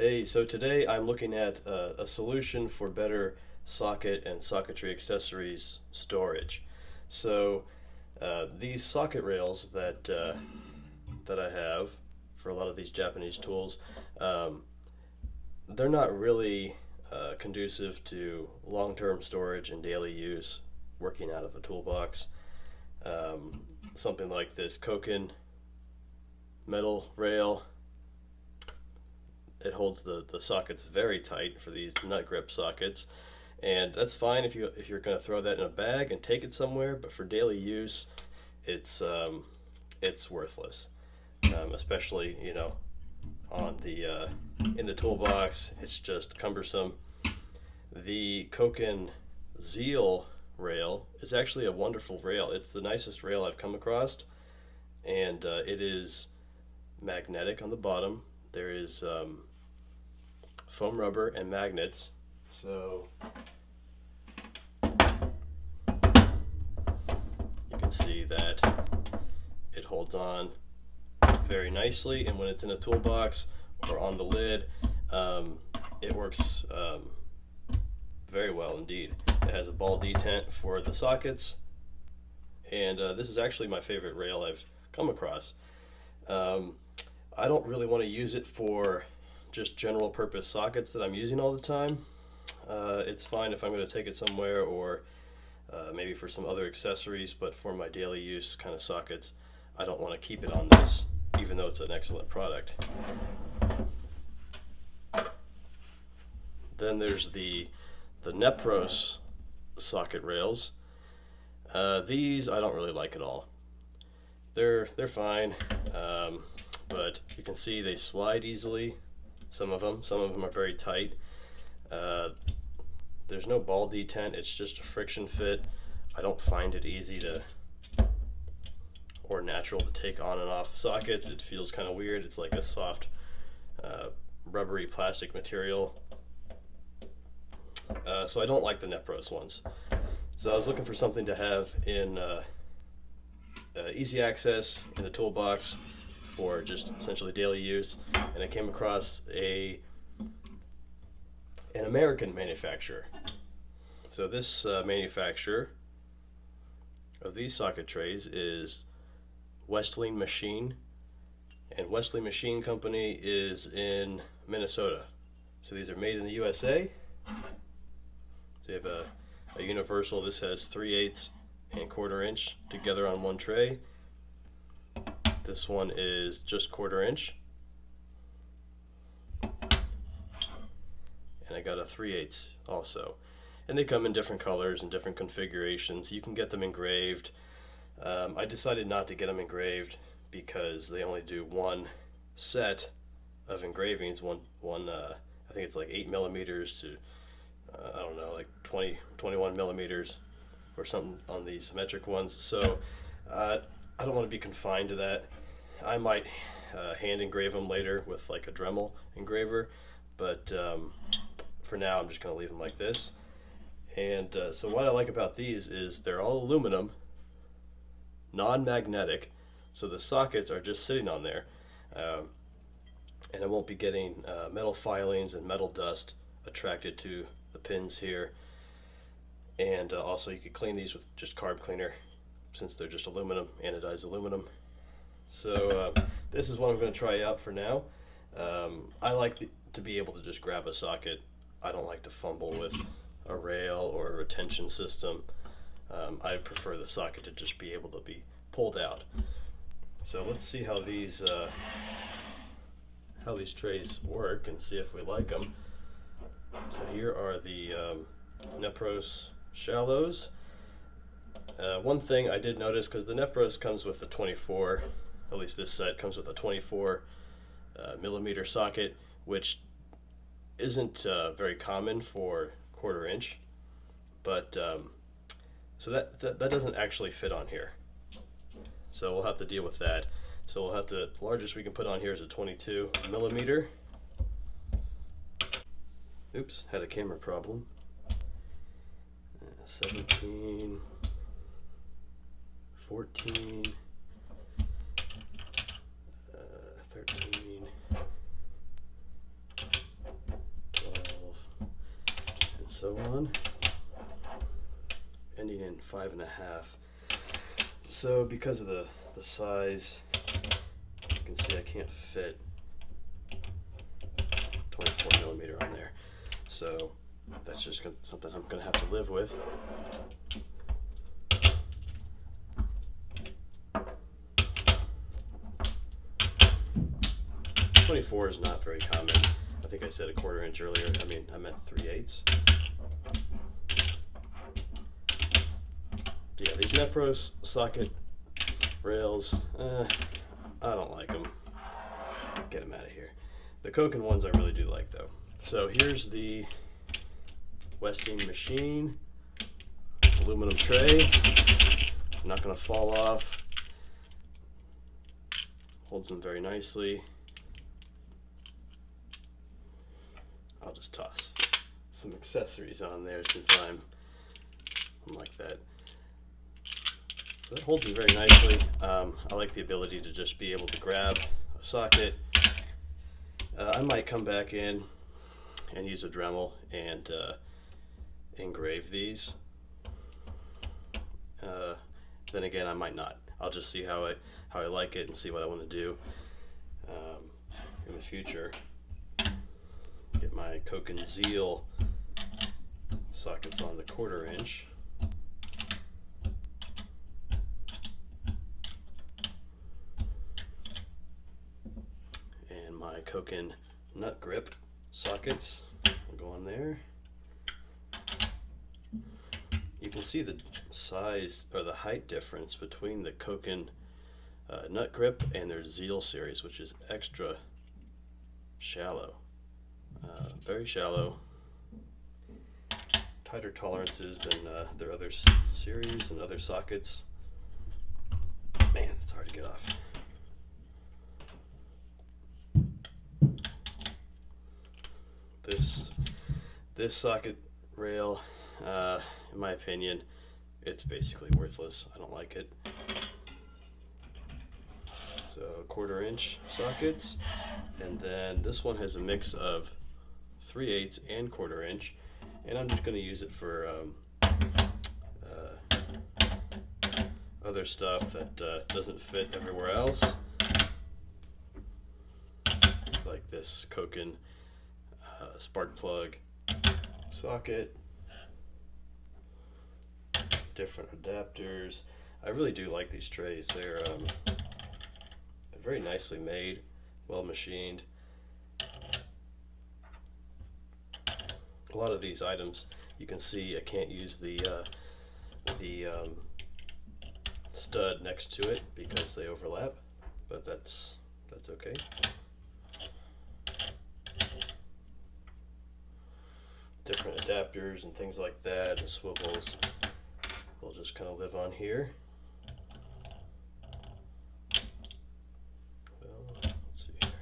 Hey, so today I'm looking at a solution for better socket and socketry accessories storage. So these socket rails that I have for a lot of these Japanese tools, um, they're not really conducive to long-term storage and daily use working out of a toolbox. Um, Something like this Koken metal rail, it holds the sockets very tight for these nut grip sockets, and that's fine if you're going to throw that in a bag and take it somewhere. But for daily use, it's it's worthless, especially on the in the toolbox. It's just cumbersome. The Koken Zeal rail is actually a wonderful rail. It's the nicest rail I've come across, and it is magnetic on the bottom. There is foam rubber and magnets. So you can see that it holds on very nicely, and when it's in a toolbox or on the lid, it works very well indeed. It has a ball detent for the sockets, and this is actually my favorite rail I've come across. I don't really want to use it for just general purpose sockets that I'm using all the time. It's fine if I'm going to take it somewhere, or maybe for some other accessories, but for my daily use kind of sockets, I don't want to keep it on this, even though it's an excellent product. Then there's the Nepros socket rails. These I don't really like at all. They're fine, but you can see they slide easily. Some of them are very tight. There's no ball detent, it's just a friction fit. I don't find it easy to or natural to take on and off sockets. It feels kind of weird. It's like a soft rubbery plastic material. So I don't like the Nepros ones. So I was looking for something to have in easy access in the toolbox for just essentially daily use, and I came across an American manufacturer. So this manufacturer of these socket trays is Westling Machine, and Westling Machine Company is in Minnesota. So these are made in the USA. So you have a universal. This has 3/8 and 1/4 inch together on one tray. This one is just 1/4 inch, and I got a 3/8 also. And they come in different colors and different configurations. You can get them engraved. I decided not to get them engraved because they only do one set of engravings. I think it's like 8 millimeters to I don't know, like 21 millimeters or something on these symmetric ones. So I don't want to be confined to that. I might hand engrave them later with like a Dremel engraver, but for now I'm just going to leave them like this. And so what I like about these is they're all aluminum, non-magnetic, so the sockets are just sitting on there, and I won't be getting metal filings and metal dust attracted to the pins here. And also you could clean these with just carb cleaner, since they're just aluminum, anodized aluminum. So this is what I'm going to try out for now. I like to be able to just grab a socket. I don't like to fumble with a rail or a retention system. I prefer the socket to just be able to be pulled out. So let's see how these trays work and see if we like them. So here are the Nepros shallows. One thing I did notice, because the Nepros comes with a 24, at least this set comes with a 24 millimeter socket, which isn't very common for 1/4 inch, but so that doesn't actually fit on here. So we'll have to deal with that. So we'll have to, the largest we can put on here is a 22 millimeter. Oops, had a camera problem. 17, 14, 13, so on, ending in 5.5. So because of the size, you can see I can't fit 24mm on there. So that's just something I'm going to have to live with. .24 is not very common. I think I said a 1/4 inch earlier. I mean, I meant 3/8. Yeah, these Nepros socket rails, I don't like them. Get them out of here. The Koken ones I really do like, though. So here's the Westling Machine aluminum tray. Not going to fall off. Holds them very nicely. I'll just toss some accessories on there since I'm like that. So that holds them very nicely. I like the ability to just be able to grab a socket. I might come back in and use a Dremel and engrave these. Then again, I might not. I'll just see how I like it and see what I want to do in the future. Get my Koken Zeal sockets on the 1/4 inch. And my Koken nut grip sockets will go on there. You can see the size or the height difference between the Koken nut grip and their Zeal series, which is extra shallow. Very shallow, tighter tolerances than their other series and other sockets. Man, it's hard to get off. This socket rail, in my opinion, it's basically worthless. I don't like it. So 1/4 inch sockets, and then this one has a mix of 3/8 and 1/4 inch, and I'm just going to use it for other stuff that doesn't fit everywhere else, like this Koken spark plug socket, different adapters. I really do like these trays. They're very nicely made, well machined. A lot of these items, you can see I can't use the stud next to it because they overlap, but that's okay. Different adapters and things like that, and swivels will just kind of live on here. Well, let's see here.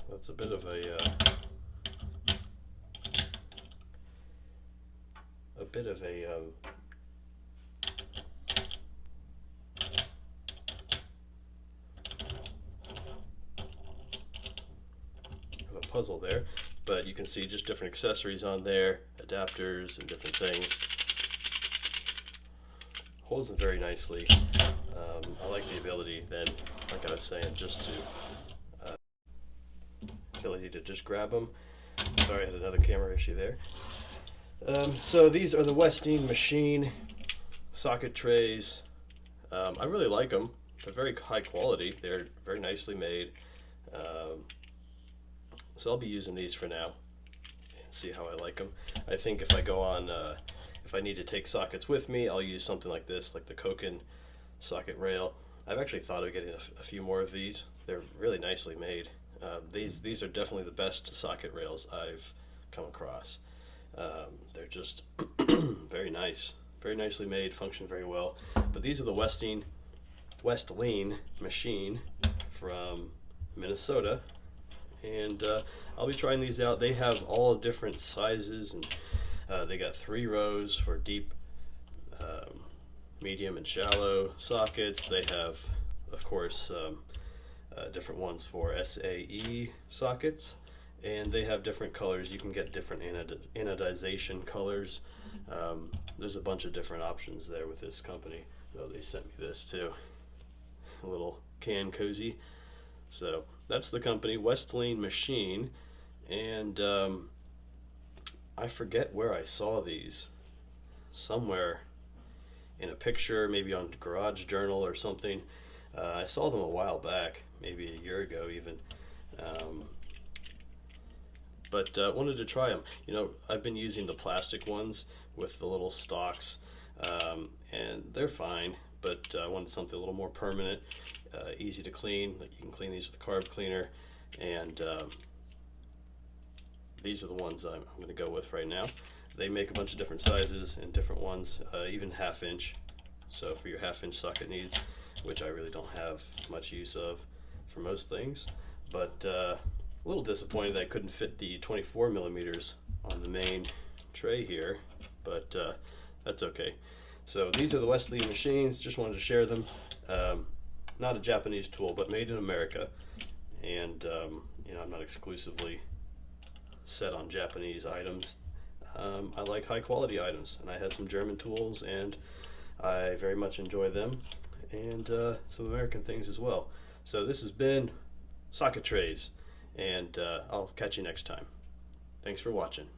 That's a bit of a puzzle there, but you can see just different accessories on there, adapters and different things. Holds them very nicely. I like the ability then, like I was saying, just to ability to just grab them. Sorry, I had another camera issue there. So these are the Westling Machine socket trays. I really like them. They're very high quality. They're very nicely made. So I'll be using these for now and see how I like them. I think if I go on, if I need to take sockets with me, I'll use something like this, like the Koken socket rail. I've actually thought of getting a few more of these. They're really nicely made. These are definitely the best socket rails I've come across. They're just very nice, very nicely made, function very well. But these are the Westling Machine from Minnesota, and I'll be trying these out. They have all different sizes, and they got 3 rows for deep, medium, and shallow sockets. They have of course, different ones for SAE sockets, and they have different colors. You can get different anodization colors. There's a bunch of different options there with this company. Oh, they sent me this too, a little can cozy. So that's the company, Westling Machine, and I forget where I saw these. Somewhere in a picture, maybe on Garage Journal or something. I saw them a while back, maybe a year ago even. But wanted to try them. You know, I've been using the plastic ones with the little stalks, and they're fine, but I wanted something a little more permanent, easy to clean. Like you can clean these with a carb cleaner, and these are the ones I'm going to go with right now. They make a bunch of different sizes and different ones, even 1/2 inch. So for your 1/2 inch socket needs, which I really don't have much use of for most things. But a little disappointed that I couldn't fit the 24 millimeters on the main tray here, but that's okay. So these are the Westling machines. Just wanted to share them. Not a Japanese tool, but made in America. And you know, I'm not exclusively set on Japanese items. I like high quality items, and I had some German tools, and I very much enjoy them, and some American things as well. So this has been Socket Trays, and I'll catch you next time. Thanks for watching.